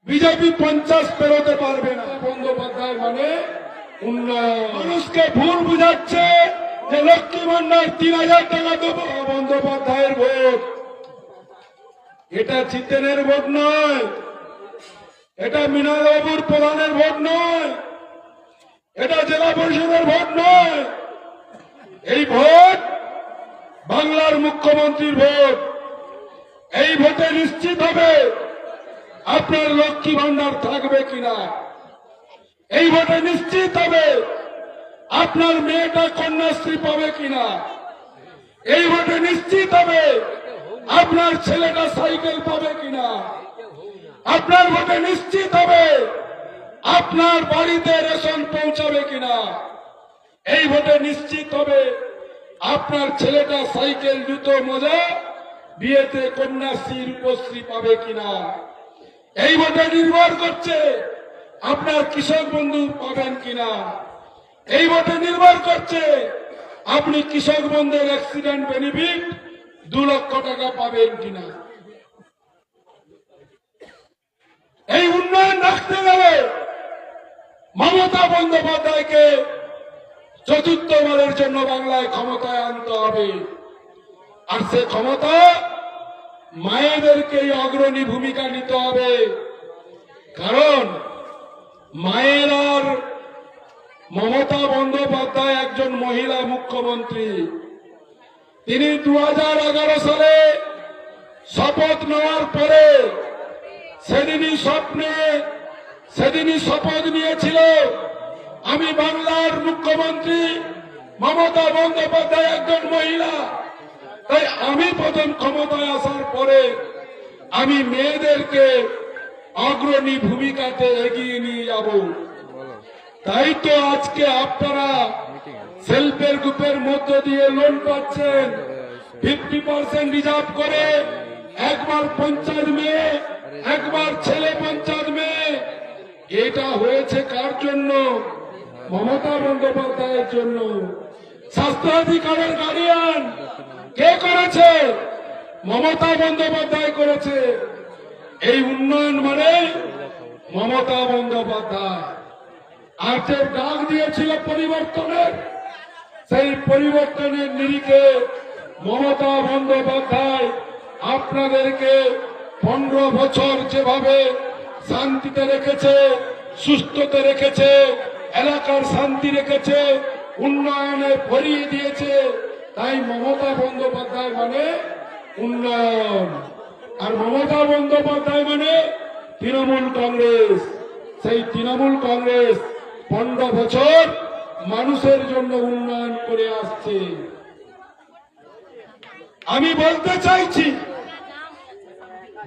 BJP 50 পেরোতে পারবে না। বন্দ্যোপাধ্যায় মানে উন্নয়ন। মানুষকে ভুল বুঝাচ্ছে যে লক্ষ্মী ভান্ডার 3000 টাকা দেবো। বন্দ্যোপাধ্যায়ের ভোট, এটা জিতেনের ভোট নয়, এটা মৃণালবাবুর প্রধানের ভোট নয়, এটা জেলা পরিষদের ভোট নয়। এই ভোট বাংলার মুখ্যমন্ত্রীর ভোট। এই ভোটে নিশ্চিত হবে আপনার লক্ষ্মী ভান্ডার থাকবে কিনা। এই ভোটে নিশ্চিত হবে আপনার মেয়েটা কন্যাশ্রী পাবে কিনা। এই ভোটে নিশ্চিত হবে আপনার ছেলেটা সাইকেল পাবে কিনা। আপনার ভোটে নিশ্চিত হবে আপনার বাড়িতে রেশন পৌঁছাবে কিনা। এই ভোটে নিশ্চিত হবে আপনার ছেলেটা সাইকেল, জুতো, মোজা, বিয়েতে কন্যাশ্রী, রূপশ্রী পাবে কিনা। এই ভোটে নির্ভর করছে আপনার কৃষক বন্ধু পাবেন কিনা। এই ভোটে নির্ভর করছে আপনি কৃষক বন্ধুর অ্যাক্সিডেন্ট বেনিফিট 2 লক্ষ টাকা পাবেন কিনা। এই উন্নয়ন রাখতে গেলে মমতা বন্দ্যোপাধ্যায়কে চতুর্থবারের জন্য বাংলায় ক্ষমতায় আনতে হবে। আর সে ক্ষমতা মায়েদেরকে অগ্রণী ভূমিকা নিতে হবে। কারণ মায়ের আর মমতা বন্দ্যোপাধ্যায় একজন মহিলা মুখ্যমন্ত্রী। তিনি 2011 সালে শপথ নেওয়ার পরে সেদিনই শপথ নিয়েছিল, আমি বাংলার মুখ্যমন্ত্রী, মমতা বন্দ্যোপাধ্যায় একজন মহিলা। তাই আমি প্রথম ক্ষমতায় আসার পরে আমি মেয়েদেরকে অগ্রণী ভূমিকাতে এগিয়ে নিয়ে যাব। তাই তো আজকে আপনারা সেলফের গ্রুপের মধ্য দিয়ে লোন পাচ্ছেন 50% রিজার্ভ করে। একবার পঞ্চায়েত মেয়ে, একবার ছেলে পঞ্চায়েত মেয়ে। এটা হয়েছে কার জন্য? মমতা বন্দ্যোপাধ্যায়ের জন্য। স্বাস্থ্যাধিকারের গার্ডিয়ান কে করেছে? মমতা বন্দ্যোপাধ্যায় করেছে। এই উন্নয়ন মানে মমতা বন্দ্যোপাধ্যায়। আর যে ডাক দিয়েছিল পরিবর্তনের, সেই পরিবর্তনের নিরিখে মমতা বন্দ্যোপাধ্যায় আপনাদেরকে 15 বছর যেভাবে শান্তিতে রেখেছে, সুস্থতে রেখেছে, এলাকার শান্তি রেখেছে, উন্নয়নে ভরিয়ে দিয়েছে। তাই মমতা বন্দ্যোপাধ্যায় মানে উন্নয়ন। আর মমতা বন্দ্যোপাধ্যায় মানে তৃণমূল কংগ্রেস। সেই তৃণমূল কংগ্রেস 15 বছর মানুষের জন্য উন্নয়ন করে আসছে। আমি বলতে চাইছি,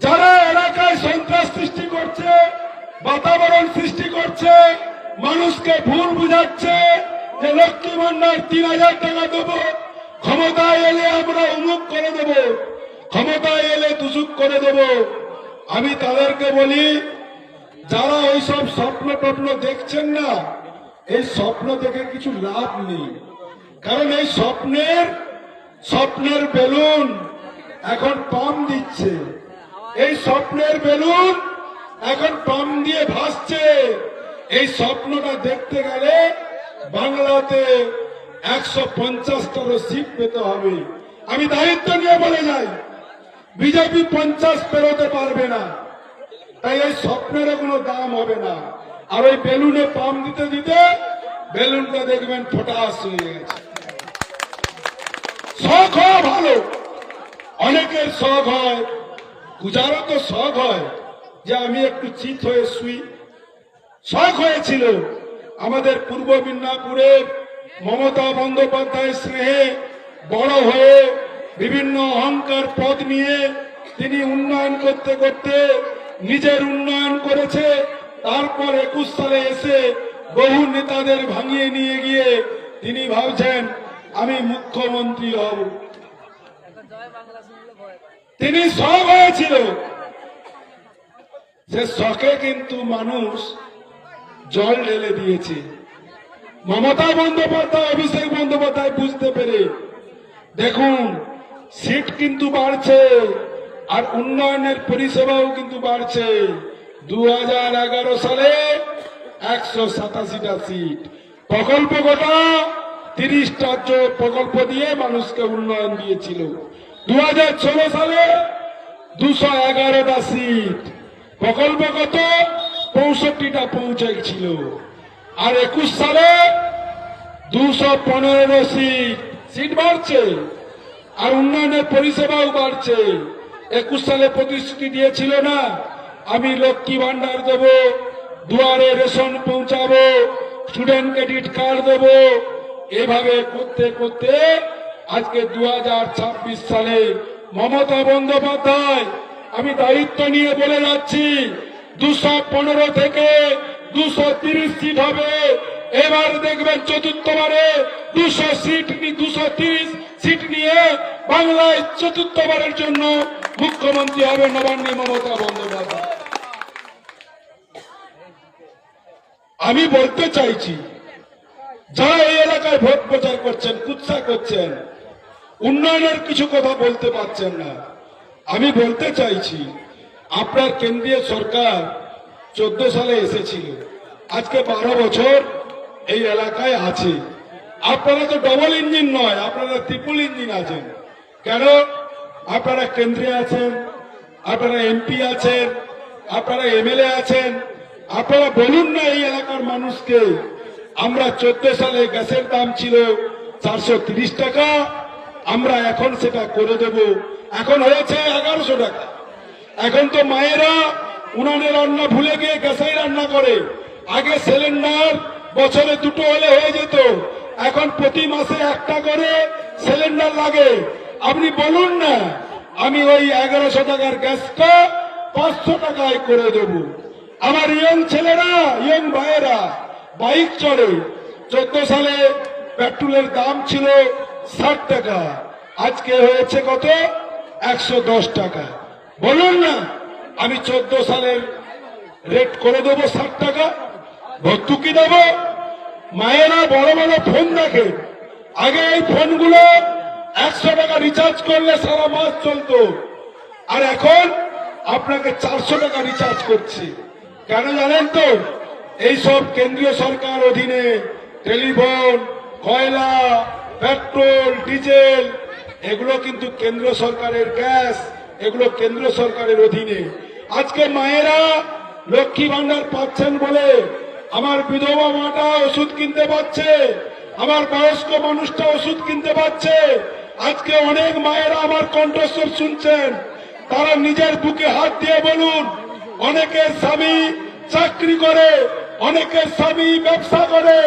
যারা এলাকায় সন্ত্রাস সৃষ্টি করছে, বাতাবরণ সৃষ্টি করছে, মানুষকে ভুল বুঝাচ্ছে যে লক্ষ্মী ভান্ডার 3000 টাকা দেবো, ক্ষমতায় এলে আমরা উমুক করে দেব, ক্ষমতায় এলে তুসুক করে দেব, আমি তাদেরকে বলি, যারা ওইসব স্বপ্ন টপ্ন দেখছেন না, এই স্বপ্ন দেখে কিছু লাভ নেই। কারণ এই স্বপ্নের বেলুন এখন পাম্প দিচ্ছে। এই স্বপ্নের বেলুন এখন পাম্প দিয়ে ভাসছে। এই স্বপ্নটা দেখতে গেলে বাংলাতে 150টারও সিট পেতে হবে। আমি দায়িত্ব নিয়ে বলে যাই, বিজেপি 50 পেরোতে পারবে না। তাই এই স্বপ্নের কোনো দাম হবে না। আর ওই বেলুনে পাম্প দিতে দিতে বেলুনটা দেখবেন ফোটাস হয়ে গেছে। শখ হয় ভালো, অনেকের শখ হয়, গুজারও তো শখ হয় যে আমি একটু চিত হয়ে শুই। শখ হয়েছিল আমাদের পূর্ব মিদনাপুরে মমতা বন্দ্যোপাধ্যায়ের স্নেহে বড় হয়ে বিভিন্ন অহংকার পদ নিয়ে তিনি উন্নয়ন করতে করতে নিজের উন্নয়ন করেছে। তারপর 21 সালে এসে বহু নেতাদের ভাঙিয়ে নিয়ে গিয়ে তিনি ভাবছেন আমি মুখ্যমন্ত্রী হব। তিনি শখ হয়েছিল, সে শখে কিন্তু মানুষ জল ঢেলে দিয়েছে। মমতা বন্দ্যোপাধ্যায়, অভিষেক বন্দ্যোপাধ্যায় বুঝতে পেরে দেখুন, সিট কিন্তু বাড়ছে আর উন্নয়নের পরিষেবাও কিন্তু বাড়ছে। 2011 সালে 187টা সিট, প্রকল্প গোটা 30টা প্রকল্প দিয়ে মানুষকে উন্নয়ন দিয়েছিল। 2016 সালে 211টা সিট, প্রকল্প কত 65টা পৌঁছেছিল। আর 21 সালে 215 সিট বাড়ছে, আর উন্নয়নের পরিষেবাও বাড়ছে। 21 সালে প্রতিশ্রুতি দিয়েছিল না, আমি লক্ষ্মী ভান্ডার দেব, দুয়ারে রেশন পৌঁছাবো, স্টুডেন্ট ক্রেডিট কার্ড দেব। এভাবে করতে করতে আজকে 2026 সালে মমতা বন্দ্যোপাধ্যায়, আমি দায়িত্ব নিয়ে বলে যাচ্ছি, 215 থেকে 230 সিট হবে। এবার দেখবেন চতুর্থবারে 230 সিট নিয়ে বাংলায় চতুর্থবারের জন্য মুখ্যমন্ত্রী হবে নবান্নী মমতা বন্দ্যোপাধ্যায়। আমি বলতে চাইছি, যারা এই এলাকায় ভোট প্রচার করছেন, কুৎসা করছেন, উন্নয়নের কিছু কথা বলতে পারছেন না, আমি বলতে চাইছি, আপনার কেন্দ্রীয় সরকার 14 সালে এসেছিল, আজকে 12 বছর এই এলাকায় আছে। আপনারা তো ডবল ইঞ্জিন নয়, আপনারা ট্রিপল ইঞ্জিন আছেন। কেন? আপনারা কেন্দ্রে আছেন, আপনারা এমপি আছেন, আপনারা এমএলএ আছেন। আপনারা বলুন না এই এলাকার মানুষকে, আমরা 14 সালে গ্যাসের দাম ছিল 430 টাকা, আমরা এখন সেটা করে দেব, এখন হয়েছে 1100 টাকা। এখন তো মায়েরা উনানে রান্না ভুলে গিয়ে গ্যাসেই রান্না করে। আগে সিলিন্ডার বছরে 2টো হলে হয়ে যেত, এখন প্রতি মাসে 1টা করে সিলিন্ডার লাগে। আপনি বলুন না, আমি ওই 1100 টাকার গ্যাসটা 500 টাকায় করে দেব। আমার ইয়ং ছেলেরা, ইয়ং ভাইয়েরা বাইক চড়ে। 14 সালে পেট্রোলের দাম ছিল 60 টাকা, আজকে হয়েছে কত? 110 টাকা। বলুন না, আমি 14 সালের রেট করে দেবো 60 টাকা, ভর্তুকি দেব। মায়েরা বড় বড় ফোন দেখে, আগে এই ফোনগুলো 100 টাকা রিচার্জ করলে সারা মাস চলতো, আর এখন আপনাকে 400 টাকা রিচার্জ করছে। কেন জানেন তো? এইসব কেন্দ্রীয় সরকার অধীনে টেলিফোন, কয়লা, পেট্রোল, ডিজেল, এগুলো কিন্তু কেন্দ্র সরকারের গ্যাস, এগুলো কেন্দ্র সরকারের অধীনে। আজকে মায়েরা লক্ষ্মী ভান্ডার পাচ্ছেন বলে আমার বিধবা মাটা ওষুধ কিনতে পারছে, আমার বয়স্ক মানুষটা ওষুধ কিনতে পারছে। আজকে অনেক মায়েরা আমার কণ্ঠস্বর শুনছেন, তারা নিজের বুকে হাত দিয়ে বলুন, অনেকের স্বামী চাকরি করে, অনেকের স্বামী ব্যবসা করে,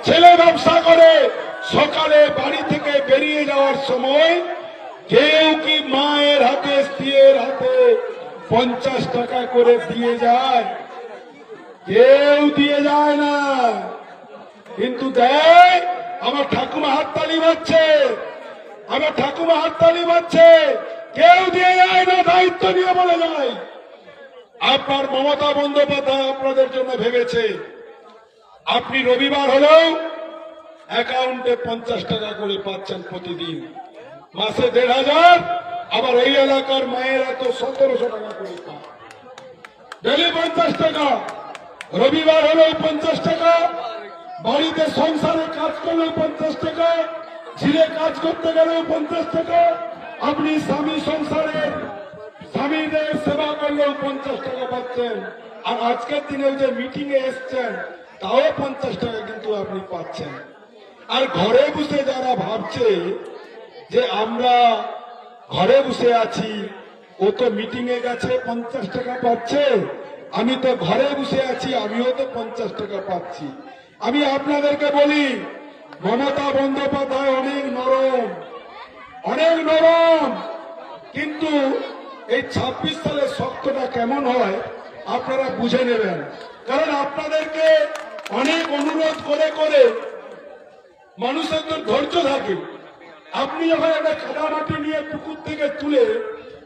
ছেলে ব্যবসা করে, সকালে বাড়ি থেকে বেরিয়ে যাওয়ার সময় কেউ কি মায়ের হাতে, স্ত্রীর হাতে 50 টাকা করে দিয়ে যায়? কেউ দিয়ে যায় না, কিন্তু দেয় আমার ঠাকুমা হাততালি বাজছে, আমার ঠাকুমা হাততালি বাজছে। কেউ দিয়ে যায় না, দায়িত্ব নিয়ে বলে যায়। আপনার মমতা বন্দ্যোপাধ্যায় আপনাদের জন্য ভেবেছে, আপনি রবিবার হলেও অ্যাকাউন্টে 50 টাকা করে পাচ্ছেন প্রতিদিন, মাসে 1500। আবার এই এলাকার মায়েরা তো 1700 টাকা করে পায়, ডেলি 50 টাকা। রবিবার হলেও 50 টাকা, বাড়িতে সংসারে কাজ করলেও 50 টাকা, ঝিলে কাজ করতে গেলেও 50 টাকা, আপনি স্বামী সংসারের স্বামীদের সেবা করলেও 50 টাকা পাচ্ছেন। আর আজকের দিনে যে মিটিং এ এসছেন তাও 50 টাকা কিন্তু আপনি পাচ্ছেন। আর ঘরে বসে যারা ভাবছে যে আমরা ঘরে বসে আছি, ও তো মিটিং এ গেছে 50 টাকা পাচ্ছে, আমি তো ঘরে বসে আছি, আমিও তো 50 টাকা পাচ্ছি। আমি আপনাদেরকে বলি, মমতা বন্দ্যোপাধ্যায় অনেক নরম, অনেক নরম, কিন্তু এই 26 সালে শক্তটা কেমন হয় আপনারা বুঝে নেবেন। কারণ আপনাদেরকে অনেক অনুরোধ করে করে মানুষের তো ধৈর্য থাকে। আপনি যখন একটা কাদা মাটি নিয়ে পুকুর থেকে তুলে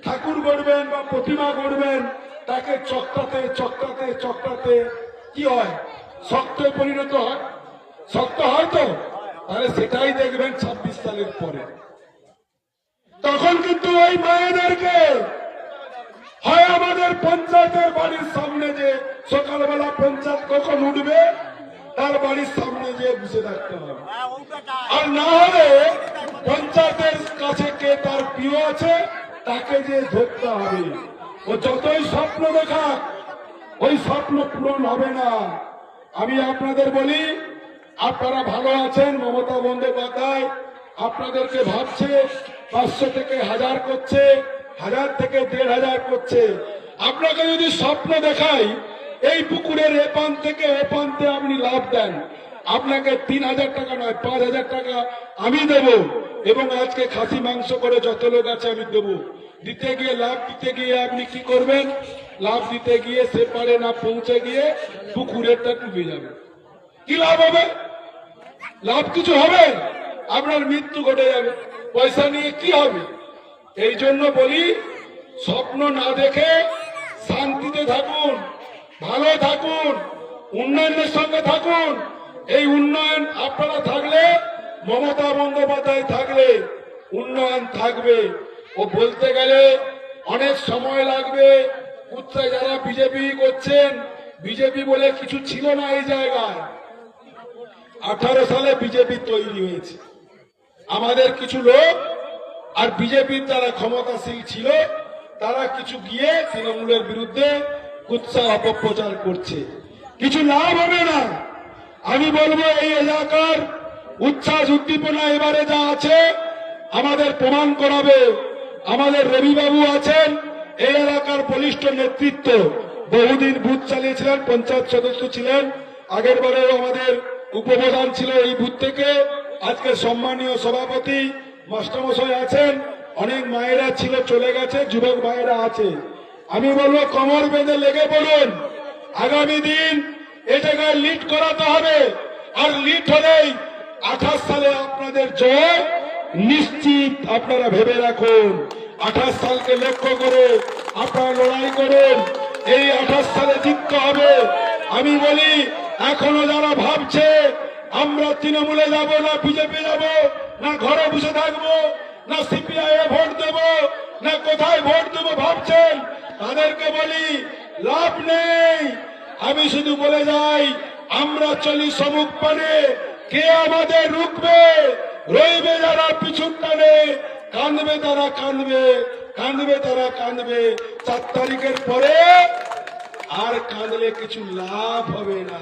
ঠাকুর গড়বেন বা প্রতিমা গড়বেন, তাকে চক্রাতে চক্রাতে চক্রাতে কি হয়? শক্ত পরিণত হয়। শক্ত হয় তো, তাহলে সেটাই দেখবেন 26 সালের পরে। তখন কিন্তু ওই মায়েদেরকে হয় আমাদের পঞ্চায়েতের বাড়ির সামনে যে সকালবেলা পঞ্চায়েত কখন উঠবে তার বাড়ির সামনে যে বসে থাকতে হবে, আর না হলে পঞ্চায়েতের কাছে কে তার প্রিয় আছে তাকে যে ধরতে হবে। ও যতই স্বপ্ন দেখাক ওই স্বপ্ন পূরণ হবে না। আমি আপনাদের বলি, আপনারা ভালো আছেন, মমতা বন্দ্যোপাধ্যায় আপনাদেরকে ভাবছে, 500 থেকে 1000 করছে, 1000 থেকে 1500 করছে। আপনাকে যদি স্বপ্ন দেখাই এই পুকুরের এপান থেকে ওপান্তে আপনি লাভ দেন, আপনাকে 3000 টাকা নয় 5000 টাকা আমি দেব, এবং আজকে খাসি মাংস করে যত লোক আছে আমি দেব। দিতে গিয়ে লাভ দিতে গিয়ে আপনি কি করবেন? লাভ দিতে গিয়ে সে পারে না পৌঁছে গিয়ে পুকুরেরটা ডুবে যাবে। কি লাভ হবে? লাভ কিছু হবে? আপনার মৃত্যু ঘটে যাবে। পয়সা নিয়ে কি হবে? এই জন্য বলি, স্বপ্ন না দেখে শান্তিতে থাকুন, ভালো থাকুন, উন্নয়নের সঙ্গে থাকুন। এই উন্নয়ন আপনারা থাকলে, মমতা বন্দ্যোপাধ্যায় থাকলে উন্নয়ন থাকবে। ও বলতে গেলে অনেক সময় লাগবে। উচ্চে যারা বিজেপি করছেন, বিজেপি বলে কিছু ছিল না এই জায়গায়। 18 সালে বিজেপি তৈরি হয়েছে। আমাদের কিছু লোক আর বিজেপির যারা ক্ষমতাশীল ছিল তারা কিছু গিয়ে তৃণমূলের বিরুদ্ধে কুৎসা অপপ্রচার করছে। কিছু লাভ হবে না। আমি বলবো, এই এলাকার উচ্ছ্বাস উদ্দীপনা এবারে যা আছে আমাদের প্রমাণ করাবে। আমাদের রবিবাবু আছেন, এই এলাকার বলিষ্ঠ নেতৃত্ব, বহুদিন বুথ চালিয়েছিলেন, পঞ্চায়েত সদস্য ছিলেন, আগের বারেও আমাদের উপপ্রধান ছিল এই বুথ থেকে। আজকে সম্মানীয় সভাপতি মাস্টারমশাই আছেন, অনেক মায়েরা ছিল চলে গেছে, যুবক মায়েরা আছে। আমি বলবো, কোমর বেঁধে লেগে পড়ুন। আগামী দিন এ জায়গায় লিড করাতে হবে, আর লিড হলেই 28 সালে আপনাদের জয় নিশ্চিত। আপনারা ভেবে রাখুন, 28 সালকে লক্ষ্য করে আপনারা লড়াই করুন। এই 28 সালে জিততে হবে। আমি বলি, এখনো যারা ভাবছে আমরা তৃণমূলে যাব না বিজেপি যাব, না ঘরে বসে থাকবো, না সিপিআই এ ভোট দেব, না কোথায় ভোট দেবো ভাবছেন, তাদেরকে বলি লাভ নেই। আমি শুধু বলে যাই, আমরা চলি সমুখ পানে, কে আমাদের রুখবে? রইবে যারা পিছুর টানে, কাঁদবে তারা কাঁদবে, কাঁদবে তারা কাঁদবে। 4 তারিখের পরে আর কাঁদলে কিছু লাভ হবে না।